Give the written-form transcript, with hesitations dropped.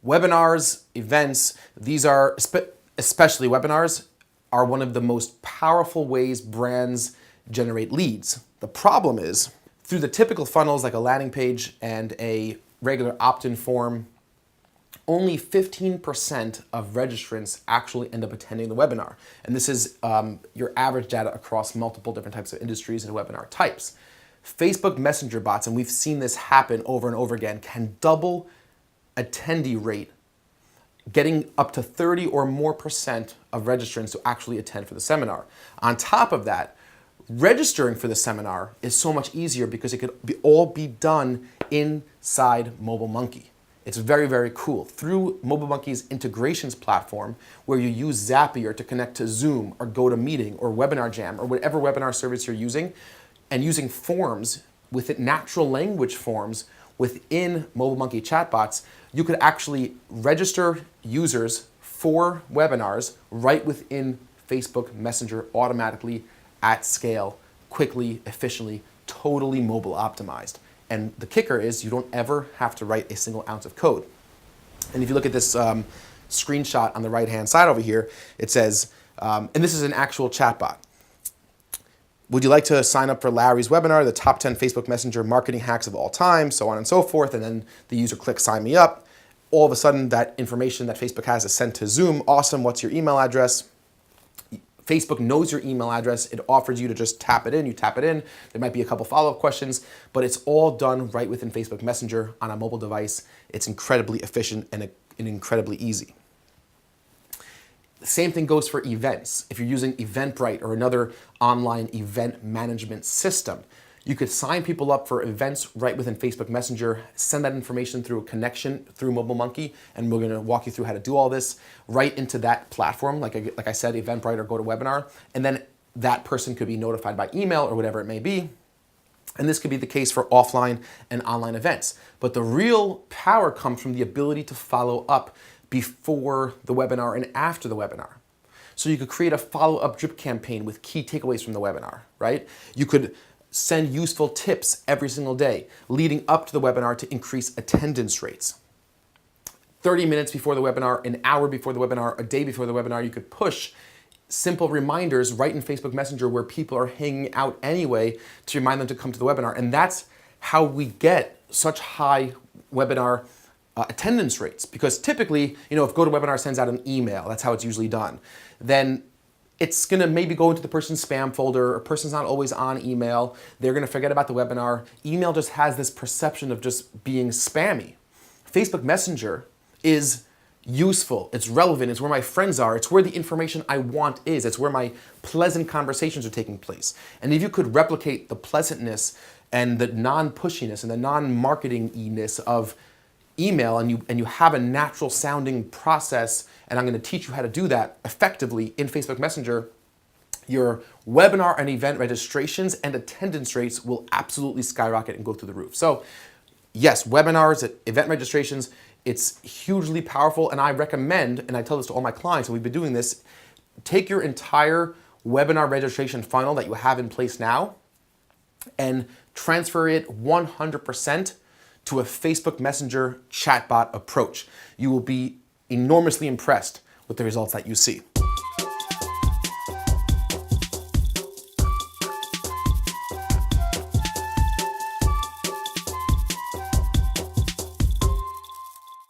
Webinars, events, these are, especially webinars, are one of the most powerful ways brands generate leads. The problem is, through the typical funnels like a landing page and a regular opt-in form, only 15% of registrants actually end up attending the webinar. And this is your average data across multiple different types of industries and webinar types. Facebook Messenger bots, and we've seen this happen over and over again, can double attendee rate, getting up to 30 or more % of registrants to actually attend for the seminar. On top of that, registering for the seminar is so much easier because it could all be done inside MobileMonkey. It's very, very cool. Through MobileMonkey's integrations platform, where you use Zapier to connect to Zoom or GoToMeeting or Webinar Jam or whatever webinar service you're using, and using forms within natural language forms within MobileMonkey chatbots, you could actually register users for webinars right within Facebook Messenger automatically at scale, quickly, efficiently, totally mobile optimized. And the kicker is you don't ever have to write a single ounce of code. And if you look at this screenshot on the right-hand side over here, it says, and this is an actual chatbot. Would you like to sign up for Larry's webinar, the top 10 Facebook Messenger marketing hacks of all time, so on and so forth, and then the user clicks sign me up. All of a sudden, that information that Facebook has is sent to Zoom. Awesome, what's your email address? Facebook knows your email address. It offers you to just tap it in. You tap it in. There might be a couple follow-up questions, but it's all done right within Facebook Messenger on a mobile device. It's incredibly efficient and incredibly easy. The same thing goes for events. If you're using Eventbrite or another online event management system, you could sign people up for events right within Facebook Messenger, send that information through a connection through MobileMonkey, and we're gonna walk you through how to do all this right into that platform, like I said, Eventbrite or GoToWebinar, and then that person could be notified by email or whatever it may be. And this could be the case for offline and online events. But the real power comes from the ability to follow up before the webinar and after the webinar. So you could create a follow-up drip campaign with key takeaways from the webinar, right? You could send useful tips every single day leading up to the webinar to increase attendance rates. 30 minutes before the webinar, an hour before the webinar, a day before the webinar, you could push simple reminders right in Facebook Messenger where people are hanging out anyway to remind them to come to the webinar. And that's how we get such high webinar attendance rates. Because typically, if GoToWebinar sends out an email, that's how it's usually done, then it's gonna maybe go into the person's spam folder, or person's not always on email, they're gonna forget about the webinar. Email just has this perception of just being spammy. Facebook Messenger is useful, it's relevant, it's where my friends are, it's where the information I want is, it's where my pleasant conversations are taking place. And if you could replicate the pleasantness and the non-pushiness and the non-marketing-iness of email, and you have a natural sounding process, and I'm going to teach you how to do that effectively in Facebook Messenger, your webinar and event registrations and attendance rates will absolutely skyrocket and go through the roof. So yes, webinars, event registrations, it's hugely powerful, and I recommend, and I tell this to all my clients, and we've been doing this, take your entire webinar registration funnel that you have in place now and transfer it 100% to a Facebook Messenger chatbot approach. You will be enormously impressed with the results that you see.